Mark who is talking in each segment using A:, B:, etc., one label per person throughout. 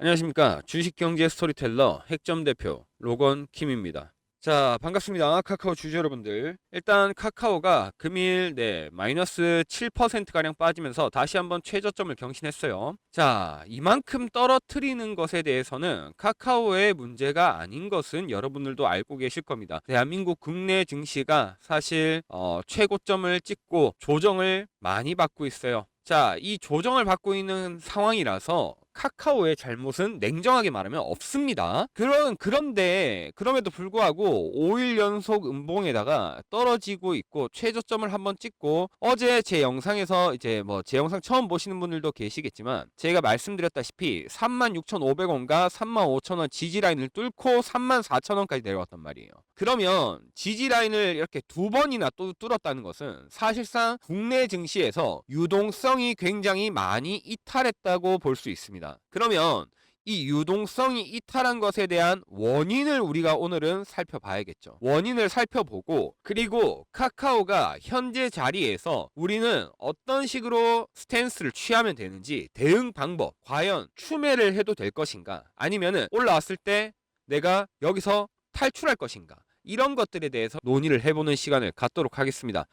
A: 안녕하십니까. 주식경제 스토리텔러 핵점 대표 로건 킴입니다. 자, 반갑습니다. 카카오 주주 여러분들. 일단 카카오가 금일 마이너스 7%가량 빠지면서 다시 한번 최저점을 경신했어요. 자, 이만큼 떨어뜨리는 것에 대해서는 카카오의 문제가 아닌 것은 여러분들도 알고 계실 겁니다. 대한민국 국내 증시가 사실 최고점을 찍고 조정을 많이 받고 있어요. 자, 이 조정을 받고 있는 상황이라서 카카오의 잘못은 냉정하게 말하면 없습니다. 그런데 그럼에도 불구하고 5일 연속 음봉에다가 떨어지고 있고 최저점을 한번 찍고, 어제 제 영상에서 이제 제 영상 처음 보시는 분들도 계시겠지만 제가 말씀드렸다시피 36,500원과 35,000원 지지라인을 뚫고 34,000원까지 내려왔단 말이에요. 그러면 지지라인을 이렇게 두 번이나 또 뚫었다는 것은 사실상 국내 증시에서 유동성이 굉장히 많이 이탈했다고 볼 수 있습니다. 그러면 이 유동성이 이탈한 것에 대한 원인을 우리가 오늘은 살펴봐야겠죠. 원인을 살펴보고, 그리고 카카오가 현재 자리에서 우리는 어떤 식으로 스탠스를 취하면 되는지, 대응 방법, 과연 추매를 해도 될 것인가, 아니면은 올라왔을 때 내가 여기서 탈출할 것인가, 이런 것들에 대해서 논의를 해보는 시간을 갖도록 하겠습니다.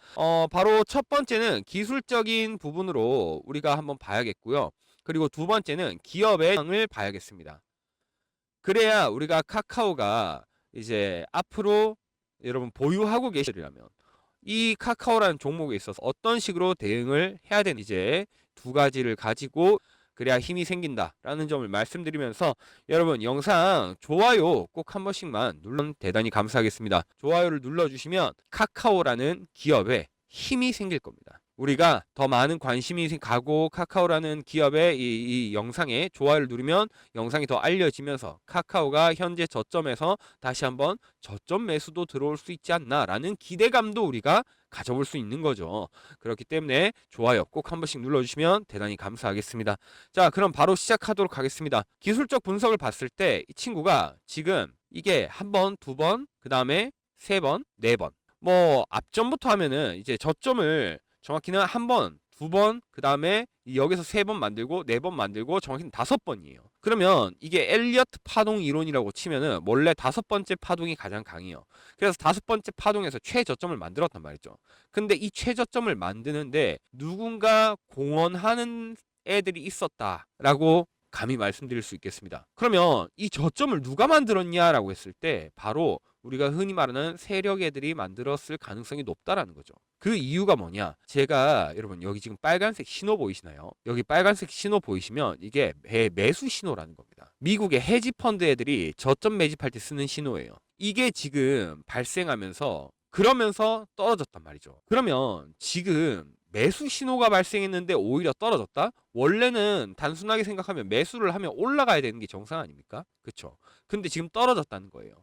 A: 바로 첫 번째는 기술적인 부분으로 우리가 한번 봐야겠고요. 그리고 두 번째는 기업의 상을 봐야겠습니다. 그래야 우리가 카카오가 이제 앞으로 여러분 보유하고 계시려면 이 카카오라는 종목에 있어서 어떤 식으로 대응을 해야 되는지, 이제 두 가지를 가지고 그래야 힘이 생긴다라는 점을 말씀드리면서, 여러분 영상 좋아요 꼭 한 번씩만 눌러 대단히 감사하겠습니다. 좋아요를 눌러주시면 카카오라는 기업에 힘이 생길 겁니다. 우리가 더 많은 관심이 가고, 카카오라는 기업의 이 영상에 좋아요를 누르면 영상이 더 알려지면서 카카오가 현재 저점에서 다시 한번 저점 매수도 들어올 수 있지 않나라는 기대감도 우리가 가져볼 수 있는 거죠. 그렇기 때문에 좋아요 꼭 한 번씩 눌러주시면 대단히 감사하겠습니다. 자, 그럼 바로 시작하도록 하겠습니다. 기술적 분석을 봤을 때 이 친구가 지금 이게 한 번, 두 번, 그 다음에 세 번, 네 번, 앞전부터 하면은 이제 저점을 정확히는 한 번, 두 번, 그 다음에 여기서 세 번 만들고 네 번 만들고 정확히는 다섯 번이에요. 그러면 이게 엘리어트 파동 이론이라고 치면은 원래 다섯 번째 파동이 가장 강해요. 그래서 다섯 번째 파동에서 최저점을 만들었단 말이죠. 근데 이 최저점을 만드는데 누군가 공헌하는 애들이 있었다라고 감히 말씀드릴 수 있겠습니다. 그러면 이 저점을 누가 만들었냐라고 했을 때 바로 우리가 흔히 말하는 세력 애들이 만들었을 가능성이 높다라는 거죠. 그 이유가 뭐냐? 제가 여러분 여기 지금 빨간색 신호 보이시나요? 여기 빨간색 신호 보이시면 이게 매수 신호라는 겁니다. 미국의 헤지 펀드 애들이 저점 매집할 때 쓰는 신호예요. 이게 지금 발생하면서 그러면서 떨어졌단 말이죠. 그러면 지금 매수 신호가 발생했는데 오히려 떨어졌다? 원래는 단순하게 생각하면 매수를 하면 올라가야 되는 게 정상 아닙니까? 그쵸? 근데 지금 떨어졌다는 거예요.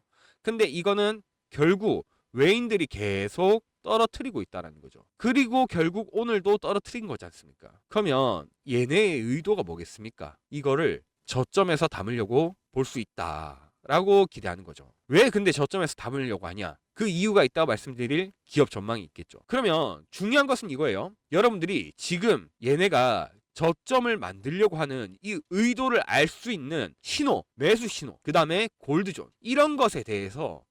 A: 근데 이거는 결국 외인들이 계속 떨어뜨리고 있다는 거죠. 그리고 결국 오늘도 떨어뜨린 거지 않습니까? 그러면 얘네의 의도가 뭐겠습니까? 이거를 저점에서 담으려고 볼 수 있다라고 기대하는 거죠. 왜 근데 저점에서 담으려고 하냐? 그 이유가 있다고 말씀드릴 기업 전망이 있겠죠. 그러면 중요한 것은 이거예요. 여러분들이 지금 얘네가 저점을 만들려고 하는 이 의도를 알 수 있는 신호, 매수 신호, 그 다음에 골드존, 이런 것에 대해서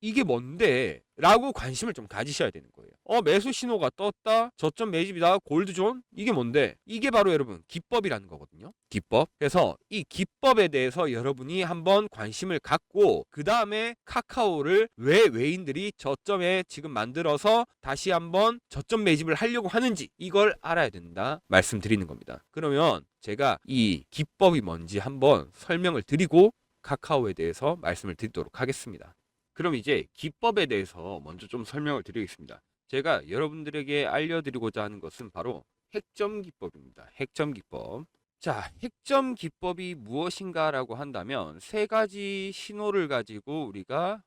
A: 이게 뭔데? 라고 관심을 좀 가지셔야 되는 거예요. 매수 신호가 떴다, 저점 매집이다, 골드존, 이게 뭔데? 이게 바로 여러분 기법이라는 거거든요. 기법. 그래서 이 기법에 대해서 여러분이 한번 관심을 갖고, 그 다음에 카카오를 왜 외인들이 저점에 지금 만들어서 다시 한번 저점 매집을 하려고 하는지, 이걸 알아야 된다 말씀드리는 겁니다. 그러면 제가 이 기법이 뭔지 한번 설명을 드리고 카카오에 대해서 말씀을 드리도록 하겠습니다. 그럼 이제 기법에 대해서 먼저 좀 설명을 드리겠습니다. 제가 여러분들에게 알려드리고자 하는 것은 바로 핵점 기법입니다. 핵점 기법. 자, 핵점 기법이 무엇인가라고 한다면 세 가지 신호를 가지고 우리가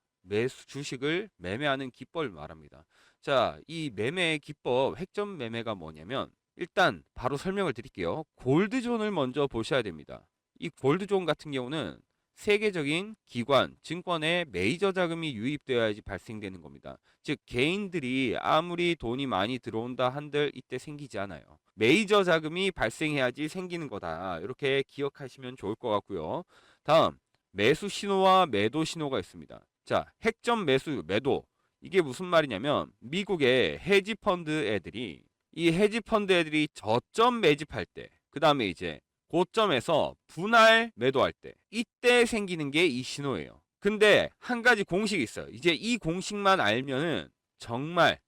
A: 주식을 매매하는 기법을 말합니다. 자, 이 매매 기법, 핵점 매매가 뭐냐면, 일단 바로 설명을 드릴게요. 골드존을 먼저 보셔야 됩니다. 이 골드존 같은 경우는 세계적인 기관, 증권에 메이저 자금이 유입되어야지 발생되는 겁니다. 즉 개인들이 아무리 돈이 많이 들어온다 한들 이때 생기지 않아요. 메이저 자금이 발생해야지 생기는 거다. 이렇게 기억하시면 좋을 것 같고요. 다음 매수 신호와 매도 신호가 있습니다. 자, 핵점 매수 매도 이게 무슨 말이냐면 미국의 헤지 펀드 애들이 이 헤지 펀드 애들이 저점 매집할 때, 그 다음에 이제 고점에서 분할 매도할 때, 이때 생기는 게 이 신호예요. 근데 한 가지 공식이 있어요. 이제 이 공식만 알면은 정말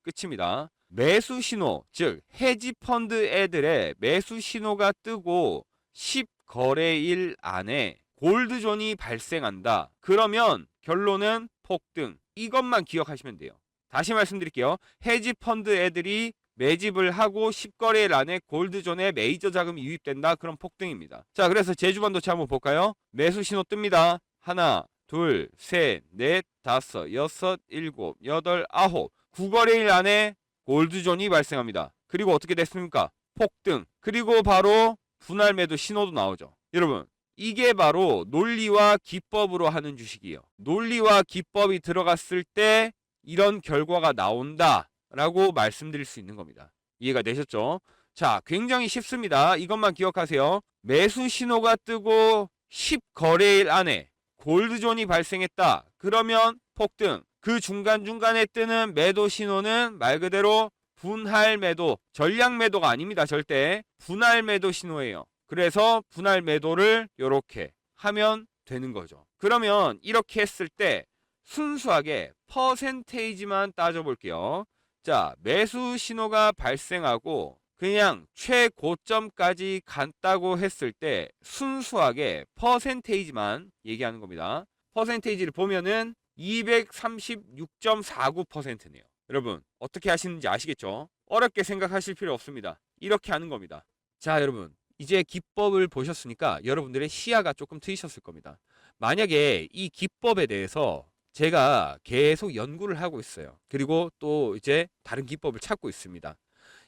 A: 끝입니다. 매수 신호, 즉 헤지 펀드 애들의 매수 신호가 뜨고 10거래일 안에 골드존이 발생한다. 그러면 결론은 폭등. 이것만 기억하시면 돼요. 다시 말씀드릴게요. 헤지 펀드 애들이 매집을 하고 10거래일 안에 골드존에 메이저 자금이 유입된다. 그럼 폭등입니다. 자, 그래서 제주 반도체 한번 볼까요? 매수 신호 뜹니다. 하나, 둘, 셋, 넷, 다섯, 여섯, 일곱, 여덟, 아홉. 9거래일 안에 골드존이 발생합니다. 그리고 어떻게 됐습니까? 폭등. 그리고 바로 분할 매도 신호도 나오죠. 여러분, 이게 바로 논리와 기법으로 하는 주식이에요. 논리와 기법이 들어갔을 때 이런 결과가 나온다 라고 말씀드릴 수 있는 겁니다. 이해가 되셨죠? 자, 굉장히 쉽습니다. 이것만 기억하세요. 매수 신호가 뜨고 10거래일 안에 골드존이 발생했다. 그러면 폭등. 그 중간중간에 뜨는 매도 신호는 말 그대로 분할 매도, 전량 매도가 아닙니다. 절대 분할 매도 신호예요. 그래서 분할 매도를 이렇게 하면 되는 거죠. 그러면 이렇게 했을 때 순수하게 퍼센테이지만 따져볼게요. 자, 매수 신호가 발생하고 그냥 최고점까지 갔다고 했을 때 순수하게 퍼센테이지만 얘기하는 겁니다. 퍼센테이지를 보면은 236.49%네요. 여러분, 어떻게 하시는지 아시겠죠? 어렵게 생각하실 필요 없습니다. 이렇게 하는 겁니다. 자, 여러분, 이제 기법을 보셨으니까 여러분들의 시야가 조금 트이셨을 겁니다. 만약에 이 기법에 대해서 제가 계속 연구를 하고 있어요. 그리고 또 이제 다른 기법을 찾고 있습니다.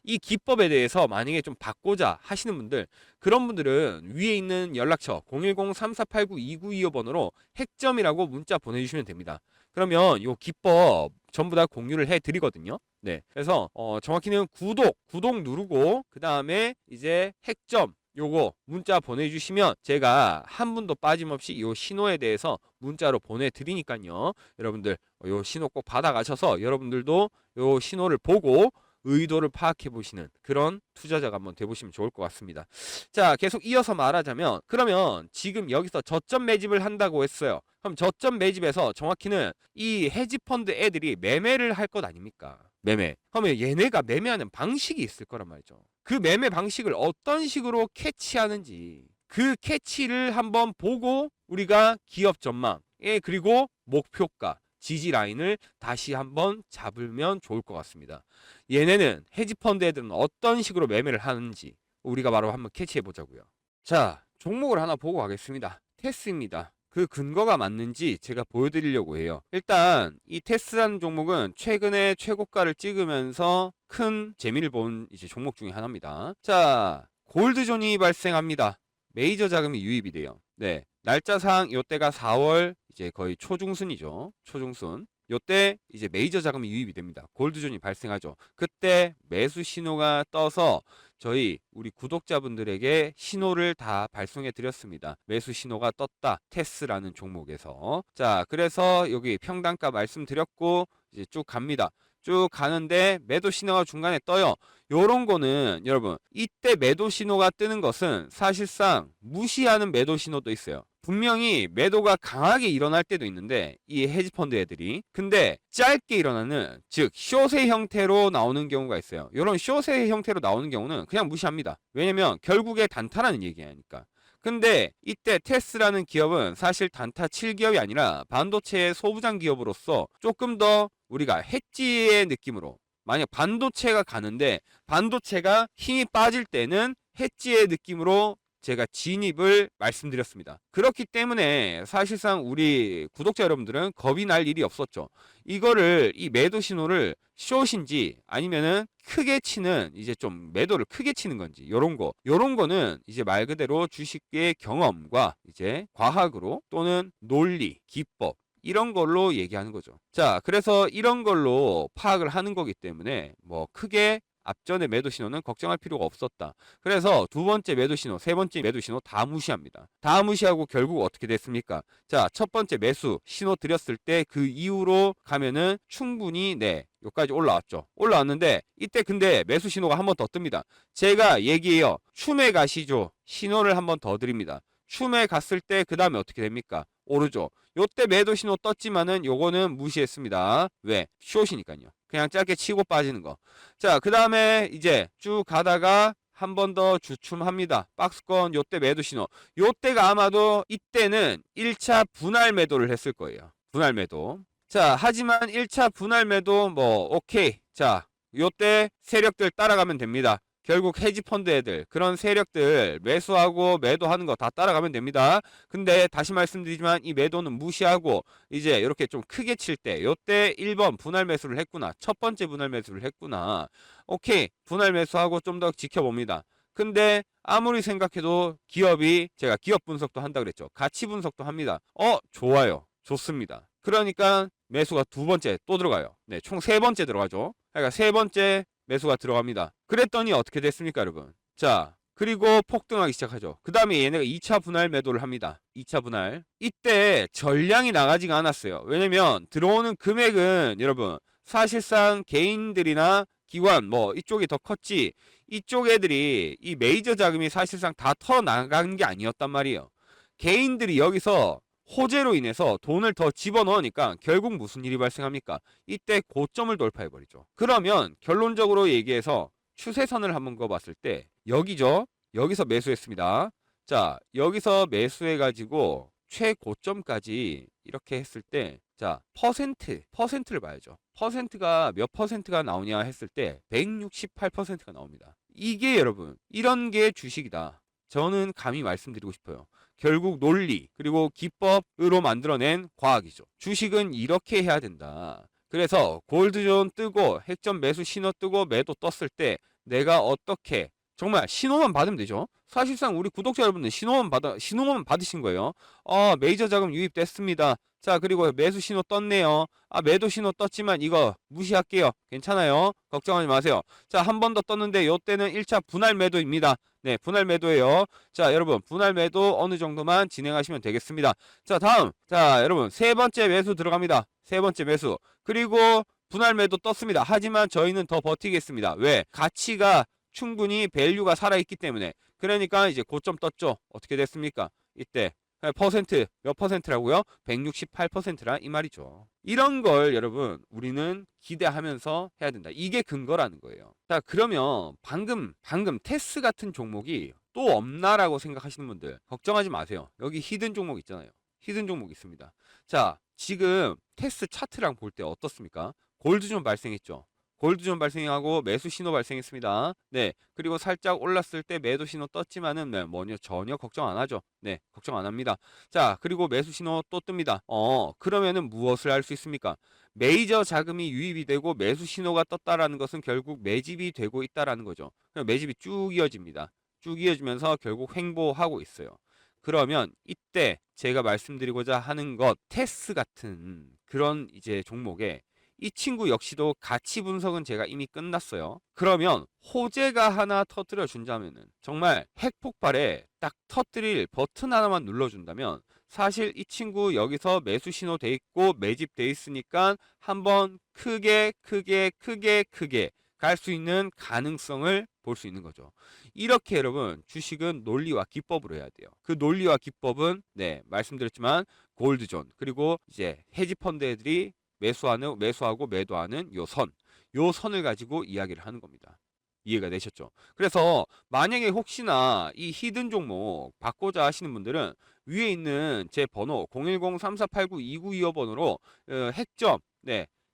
A: 이 기법에 대해서 만약에 좀 받고자 하시는 분들, 그런 분들은 위에 있는 연락처 010-3489-2925번으로 핵점이라고 문자 보내주시면 됩니다. 그러면 이 기법 전부 다 공유를 해드리거든요. 그래서 정확히는 구독 누르고 그 다음에 이제 핵점 요거 문자 보내주시면 제가 한 분도 빠짐없이 이 신호에 대해서 문자로 보내드리니까요. 여러분들 이 신호 꼭 받아가셔서 여러분들도 이 신호를 보고 의도를 파악해 보시는 그런 투자자가 한번 돼보시면 좋을 것 같습니다. 자, 계속 이어서 말하자면 그러면 지금 여기서 저점 매집을 한다고 했어요. 그럼 저점 매집에서 정확히는 이 헤지펀드 애들이 매매를 할 것 아닙니까? 매매. 그러면 얘네가 매매하는 방식이 있을 거란 말이죠. 그 매매 방식을 어떤 식으로 캐치하는지 그 캐치를 한번 보고 우리가 기업 전망에 그리고 목표가 지지 라인을 다시 한번 잡으면 좋을 것 같습니다. 얘네는 헤지펀드 애들은 어떤 식으로 매매를 하는지 우리가 바로 한번 캐치해 보자고요. 자, 종목을 하나 보고 가겠습니다. 테스입니다. 그 근거가 맞는지 제가 보여드리려고 해요. 일단 이 테스라는 종목은 최근에 최고가를 찍으면서 큰 재미를 본 이제 종목 중에 하나입니다. 자, 골드존이 발생합니다. 메이저 자금이 유입이 돼요. 날짜상 요때가 4월 이제 거의 초중순이죠. 초중순. 요때 이제 메이저 자금이 유입이 됩니다. 골드존이 발생하죠. 그때 매수 신호가 떠서 저희 우리 구독자분들에게 신호를 다 발송해 드렸습니다. 매수 신호가 떴다. 테스라는 종목에서. 자, 그래서 여기 평단가 말씀드렸고 이제 쭉 갑니다. 쭉 가는데 매도 신호가 중간에 떠요. 요런 거는 여러분 이때 매도 신호가 뜨는 것은 사실상 무시하는 매도 신호도 있어요. 분명히 매도가 강하게 일어날 때도 있는데 이 헤지펀드 애들이 근데 짧게 일어나는 즉 숏의 형태로 나오는 경우가 있어요. 이런 숏의 형태로 나오는 경우는 그냥 무시합니다. 왜냐면 결국에 단타라는 얘기하니까. 근데 이때 테스라는 기업은 사실 단타 칠 기업이 아니라 반도체의 소부장 기업으로서 조금 더 우리가 해지의 느낌으로 만약 반도체가 가는데 반도체가 힘이 빠질 때는 해지의 느낌으로 제가 진입을 말씀드렸습니다. 그렇기 때문에 사실상 우리 구독자 여러분들은 겁이 날 일이 없었죠. 이거를 이 매도 신호를 숏인지 아니면은 크게 치는 이제 좀 매도를 크게 치는 건지 요런 거는 이제 말 그대로 주식의 경험과 이제 과학으로 또는 논리, 기법 이런 걸로 얘기하는 거죠. 자, 그래서 이런 걸로 파악을 하는 거기 때문에 뭐 크게 앞전의 매도 신호는 걱정할 필요가 없었다. 그래서 두 번째 매도 신호, 세 번째 매도 신호 다 무시합니다. 다 무시하고 결국 어떻게 됐습니까? 자, 첫 번째 매수 신호 드렸을 때 그 이후로 가면은 충분히 여기까지 올라왔죠. 올라왔는데 이때 근데 매수 신호가 한 번 더 뜹니다. 제가 얘기해요. 춤에 가시죠. 신호를 한 번 더 드립니다. 춤에 갔을 때 그 다음에 어떻게 됩니까? 오르죠. 요때 매도 신호 떴지만은 요거는 무시했습니다. 왜? 숏이니까요. 그냥 짧게 치고 빠지는 거. 자, 그 다음에 이제 쭉 가다가 한 번 더 주춤합니다. 박스권 요때 매도 신호. 요때가 아마도 이때는 1차 분할 매도를 했을 거예요. 분할 매도. 자, 하지만 1차 분할 매도 오케이. 자, 요때 세력들 따라가면 됩니다. 결국 헤지펀드 애들 그런 세력들 매수하고 매도하는 거 다 따라가면 됩니다. 근데 다시 말씀드리지만 이 매도는 무시하고 이제 이렇게 좀 크게 칠 때 요때 1번 분할 매수를 했구나. 첫 번째 분할 매수를 했구나. 오케이. 분할 매수하고 좀 더 지켜봅니다. 근데 아무리 생각해도 기업이 제가 기업 분석도 한다 그랬죠. 가치 분석도 합니다. 좋아요. 좋습니다. 그러니까 매수가 두 번째 또 들어가요. 네, 총 세 번째 들어가죠. 그러니까 세 번째 매수가 들어갑니다. 그랬더니 어떻게 됐습니까, 여러분? 자, 그리고 폭등하기 시작하죠. 그 다음에 얘네가 2차 분할 매도를 합니다. 2차 분할. 이때 전량이 나가지가 않았어요. 왜냐면 들어오는 금액은 여러분 사실상 개인들이나 기관 이쪽이 더 컸지 이쪽 애들이 이 메이저 자금이 사실상 다 털어 나간 게 아니었단 말이에요. 개인들이 여기서 호재로 인해서 돈을 더 집어넣으니까 결국 무슨 일이 발생합니까? 이때 고점을 돌파해버리죠. 그러면 결론적으로 얘기해서 추세선을 한번 그어봤을 때 여기죠. 여기서 매수했습니다. 자, 여기서 매수해가지고 최고점까지 이렇게 했을 때 자, 퍼센트를 봐야죠. 퍼센트가 몇 퍼센트가 나오냐 했을 때 168%가 나옵니다. 이게 여러분 이런 게 주식이다. 저는 감히 말씀드리고 싶어요. 결국 논리 그리고 기법으로 만들어낸 과학이죠. 주식은 이렇게 해야 된다. 그래서 골드존 뜨고 핵점 매수 신호 뜨고 매도 떴을 때 내가 어떻게 정말 신호만 받으면 되죠. 사실상 우리 구독자 여러분들 신호만 받으신 거예요. 메이저 자금 유입됐습니다. 자, 그리고 매수 신호 떴네요. 매도 신호 떴지만 이거 무시할게요. 괜찮아요. 걱정하지 마세요. 자, 한 번 더 떴는데 요때는 1차 분할 매도입니다. 네, 분할 매도예요. 자, 여러분 분할 매도 어느 정도만 진행하시면 되겠습니다. 자, 다음. 자, 여러분 세 번째 매수 들어갑니다. 세 번째 매수. 그리고 분할 매도 떴습니다. 하지만 저희는 더 버티겠습니다. 왜? 가치가 충분히 밸류가 살아있기 때문에. 그러니까 이제 고점 떴죠. 어떻게 됐습니까? 이때 퍼센트 몇 퍼센트라고요? 168%라 이 말이죠. 이런 걸 여러분 우리는 기대하면서 해야 된다. 이게 근거라는 거예요. 자, 그러면 방금 테스 같은 종목이 또 없나라고 생각하시는 분들 걱정하지 마세요. 여기 히든 종목 있잖아요. 히든 종목 있습니다. 자, 지금 테스 차트랑 볼 때 어떻습니까? 골드존 발생했죠. 골드존 발생하고 매수 신호 발생했습니다. 네, 그리고 살짝 올랐을 때 매도 신호 떴지만은 전혀 걱정 안 하죠. 네, 걱정 안 합니다. 자, 그리고 매수 신호 또 뜹니다. 그러면은 무엇을 할 수 있습니까? 메이저 자금이 유입이 되고 매수 신호가 떴다라는 것은 결국 매집이 되고 있다라는 거죠. 매집이 쭉 이어집니다. 쭉 이어지면서 결국 횡보하고 있어요. 그러면 이때 제가 말씀드리고자 하는 것 테스 같은 그런 이제 종목에 이 친구 역시도 가치 분석은 제가 이미 끝났어요. 그러면 호재가 하나 터뜨려 준다면은 정말 핵폭발에 딱 터뜨릴 버튼 하나만 눌러준다면 사실 이 친구 여기서 매수 신호 돼 있고 매집 돼 있으니까 한번 크게 갈 수 있는 가능성을 볼 수 있는 거죠. 이렇게 여러분 주식은 논리와 기법으로 해야 돼요. 그 논리와 기법은 말씀드렸지만 골드존 그리고 이제 헤지펀드 애들이 매수하고 매도하는 요 선을 가지고 이야기를 하는 겁니다. 이해가 되셨죠? 그래서 만약에 혹시나 이 히든 종목 받고자 하시는 분들은 위에 있는 제 번호 010-3489-2925번으로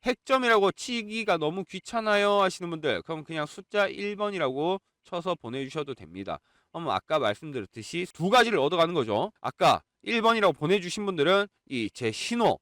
A: 핵점이라고 치기가 너무 귀찮아요 하시는 분들 그럼 그냥 숫자 1번이라고 쳐서 보내주셔도 됩니다. 아까 말씀드렸듯이 두 가지를 얻어가는 거죠. 아까 1번이라고 보내주신 분들은 이 제 신호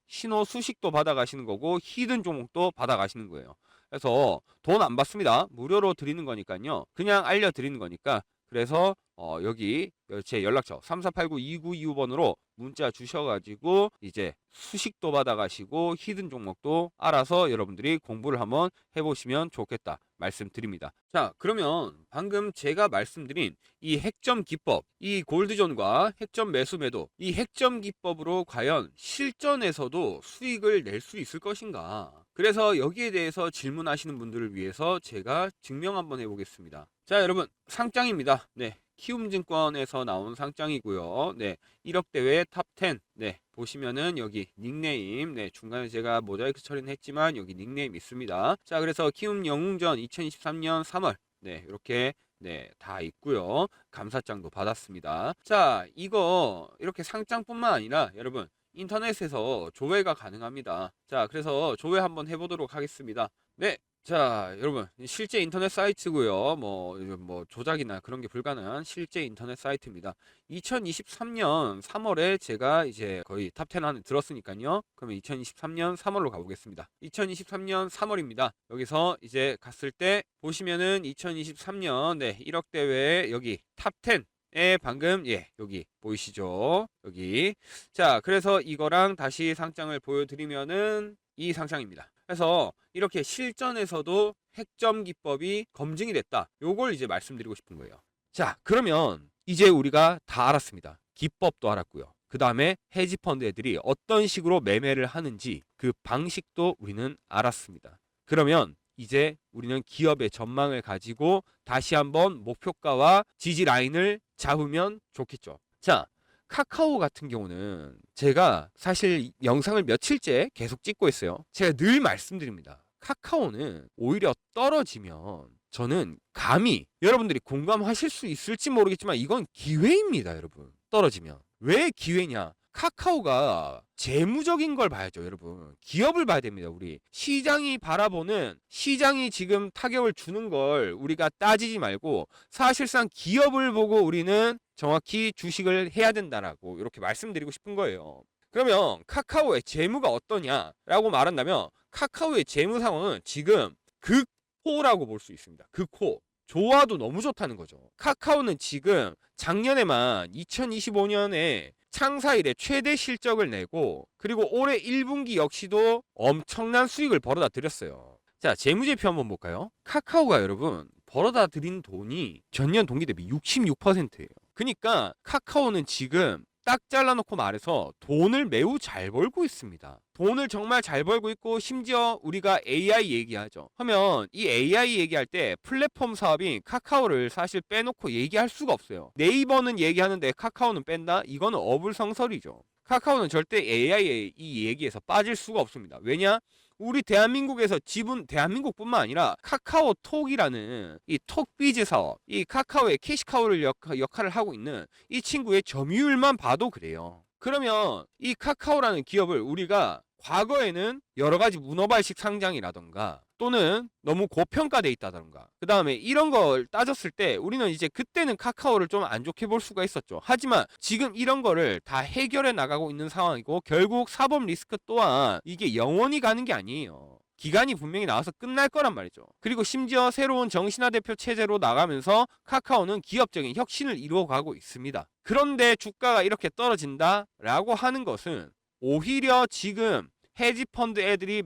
A: 수식도 받아가시는 거고 히든 종목도 받아가시는 거예요. 그래서 돈 안 받습니다. 무료로 드리는 거니까요. 그냥 알려드리는 거니까 그래서 여기 제 연락처 3489-2925번으로 문자 주셔가지고 이제 수식도 받아가시고 히든 종목도 알아서 여러분들이 공부를 한번 해보시면 좋겠다. 말씀드립니다. 자, 그러면 방금 제가 말씀드린 이 핵점 기법, 이 골드존과 핵점 매수 매도, 이 핵점 기법으로 과연 실전에서도 수익을 낼 수 있을 것인가? 그래서 여기에 대해서 질문하시는 분들을 위해서 제가 증명 한번 해보겠습니다. 자, 여러분, 상장입니다. 네. 키움증권에서 나온 상장이고요. 네. 1억 대회 탑 10. 네. 보시면은 여기 닉네임, 네, 중간에 제가 모자이크 처리는 했지만 여기 닉네임 있습니다. 자, 그래서 키움 영웅전 2023년 3월, 네, 이렇게 네, 다 있고요. 감사장도 받았습니다. 자, 이거 이렇게 상장뿐만 아니라 여러분 인터넷에서 조회가 가능합니다. 자, 그래서 조회 한번 해보도록 하겠습니다. 네. 자, 여러분, 실제 인터넷 사이트고요. 뭐 조작이나 그런 게 불가능한 실제 인터넷 사이트입니다. 2023년 3월에 제가 이제 거의 탑 10 안에 들었으니까요. 그러면 2023년 3월로 가보겠습니다. 2023년 3월입니다. 여기서 이제 갔을 때 보시면은 2023년 네, 1억 대회 여기 탑 10에 방금 예, 여기 보이시죠? 여기. 자, 그래서 이거랑 다시 상장을 보여드리면은 이 상장입니다. 그래서 이렇게 실전에서도 핵점 기법이 검증이 됐다. 요걸 이제 말씀드리고 싶은 거예요. 자, 그러면 이제 우리가 다 알았습니다. 기법도 알았고요. 그 다음에 헤지펀드 애들이 어떤 식으로 매매를 하는지 그 방식도 우리는 알았습니다. 그러면 이제 우리는 기업의 전망을 가지고 다시 한번 목표가와 지지 라인을 잡으면 좋겠죠. 자, 카카오 같은 경우는 제가 사실 영상을 며칠째 계속 찍고 있어요. 제가 늘 말씀드립니다. 카카오는 오히려 떨어지면 저는 감히 여러분들이 공감하실 수 있을지 모르겠지만 이건 기회입니다, 여러분. 떨어지면. 왜 기회냐? 카카오가 재무적인 걸 봐야죠, 여러분. 기업을 봐야 됩니다, 우리. 시장이 바라보는, 시장이 지금 타격을 주는 걸 우리가 따지지 말고 사실상 기업을 보고 우리는 정확히 주식을 해야 된다라고 이렇게 말씀드리고 싶은 거예요. 그러면 카카오의 재무가 어떠냐라고 말한다면 카카오의 재무 상황은 지금 극호라고 볼 수 있습니다. 극호. 좋아도 너무 좋다는 거죠. 카카오는 지금 작년에만 2025년에 창사 이래 최대 실적을 내고 그리고 올해 1분기 역시도 엄청난 수익을 벌어다 드렸어요. 자, 재무제표 한번 볼까요? 카카오가 여러분 벌어다 들인 돈이 전년 동기 대비 66%예요. 그러니까 카카오는 지금 딱 잘라놓고 말해서 돈을 매우 잘 벌고 있습니다. 돈을 정말 잘 벌고 있고 심지어 우리가 AI 얘기하죠. 하면 이 AI 얘기할 때 플랫폼 사업인 카카오를 사실 빼놓고 얘기할 수가 없어요. 네이버는 얘기하는데 카카오는 뺀다? 이거는 어불성설이죠. 카카오는 절대 AI의 이 얘기에서 빠질 수가 없습니다. 왜냐? 우리 대한민국에서 대한민국뿐만 아니라 카카오톡이라는 이 톡비즈 사업, 이 카카오의 캐시카우를 역할을 하고 있는 이 친구의 점유율만 봐도 그래요. 그러면 이 카카오라는 기업을 우리가 과거에는 여러 가지 문어발식 상장이라던가 또는 너무 고평가돼 있다던가 그 다음에 이런 걸 따졌을 때 우리는 이제 그때는 카카오를 좀 안 좋게 볼 수가 있었죠. 하지만 지금 이런 거를 다 해결해 나가고 있는 상황이고 결국 사법 리스크 또한 이게 영원히 가는 게 아니에요. 기간이 분명히 나와서 끝날 거란 말이죠. 그리고 심지어 새로운 정신화 대표 체제로 나가면서 카카오는 기업적인 혁신을 이루어가고 있습니다. 그런데 주가가 이렇게 떨어진다라고 하는 것은 오히려 지금 헤지펀드 애들이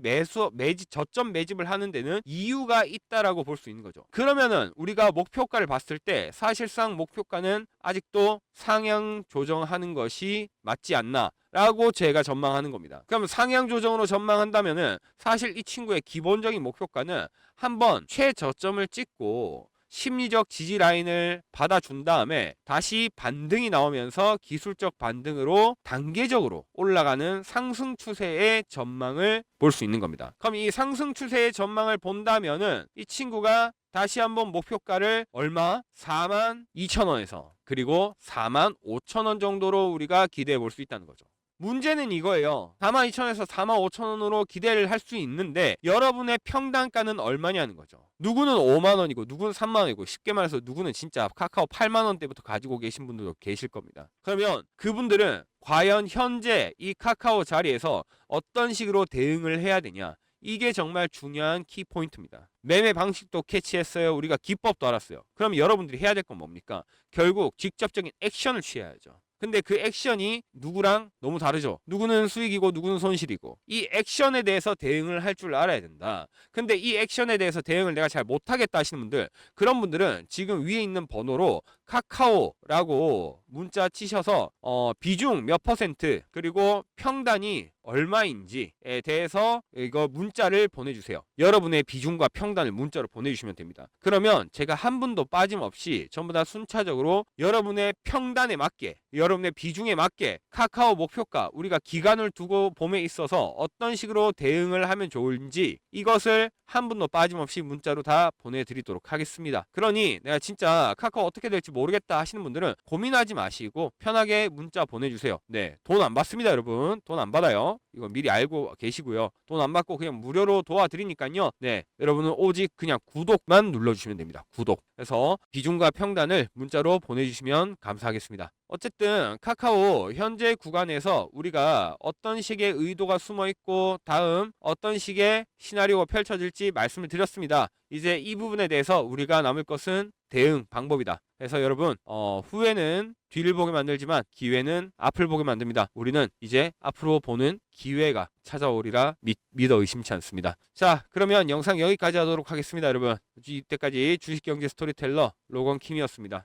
A: 저점 매집을 하는 데는 이유가 있다라고 볼 수 있는 거죠. 그러면은 우리가 목표가를 봤을 때 사실상 목표가는 아직도 상향 조정하는 것이 맞지 않나 라고 제가 전망하는 겁니다. 그럼 상향 조정으로 전망한다면은 사실 이 친구의 기본적인 목표가는 한번 최저점을 찍고 심리적 지지 라인을 받아준 다음에 다시 반등이 나오면서 기술적 반등으로 단계적으로 올라가는 상승 추세의 전망을 볼 수 있는 겁니다. 그럼 이 상승 추세의 전망을 본다면은 이 친구가 다시 한번 목표가를 얼마? 42,000원에서 그리고 45,000원 정도로 우리가 기대해 볼 수 있다는 거죠. 문제는 이거예요. 42,000원에서 45,000원으로 기대를 할 수 있는데 여러분의 평단가는 얼마냐는 거죠. 누구는 5만원이고 누구는 3만원이고 쉽게 말해서 누구는 진짜 카카오 8만원대부터 가지고 계신 분들도 계실 겁니다. 그러면 그분들은 과연 현재 이 카카오 자리에서 어떤 식으로 대응을 해야 되냐, 이게 정말 중요한 키포인트입니다. 매매 방식도 캐치했어요. 우리가 기법도 알았어요. 그럼 여러분들이 해야 될 건 뭡니까? 결국 직접적인 액션을 취해야죠. 근데 그 액션이 누구랑 너무 다르죠. 누구는 수익이고 누구는 손실이고. 이 액션에 대해서 대응을 할 줄 알아야 된다. 근데 이 액션에 대해서 대응을 내가 잘 못하겠다 하시는 분들, 그런 분들은 지금 위에 있는 번호로 카카오라고 문자 치셔서 비중 몇 퍼센트 그리고 평단이 얼마인지에 대해서 이거 문자를 보내주세요. 여러분의 비중과 평단을 문자로 보내주시면 됩니다. 그러면 제가 한 분도 빠짐없이 전부 다 순차적으로 여러분의 평단에 맞게, 여러분의 비중에 맞게 카카오 목표가, 우리가 기간을 두고 봄에 있어서 어떤 식으로 대응을 하면 좋을지 이것을 한 분도 빠짐없이 문자로 다 보내드리도록 하겠습니다. 그러니 내가 진짜 카카오 어떻게 될지 모르겠다 하시는 분들은 고민하지 마시고 편하게 문자 보내주세요. 네, 돈 안 받습니다, 여러분. 돈 안 받아요. 이거 미리 알고 계시고요. 돈 안 받고 그냥 무료로 도와드리니까요. 네, 여러분은 오직 그냥 구독만 눌러주시면 됩니다. 구독. 그래서 비중과 평단을 문자로 보내주시면 감사하겠습니다. 어쨌든 카카오 현재 구간에서 우리가 어떤 식의 의도가 숨어 있고 다음 어떤 식의 시나리오가 펼쳐질지 말씀을 드렸습니다. 이제 이 부분에 대해서 우리가 남을 것은 대응 방법이다. 그래서 여러분 후회는 뒤를 보게 만들지만 기회는 앞을 보게 만듭니다. 우리는 이제 앞으로 보는 기회가 찾아오리라 믿어 의심치 않습니다. 자, 그러면 영상 여기까지 하도록 하겠습니다. 여러분 이때까지 주식경제 스토리텔러 로건킴이었습니다.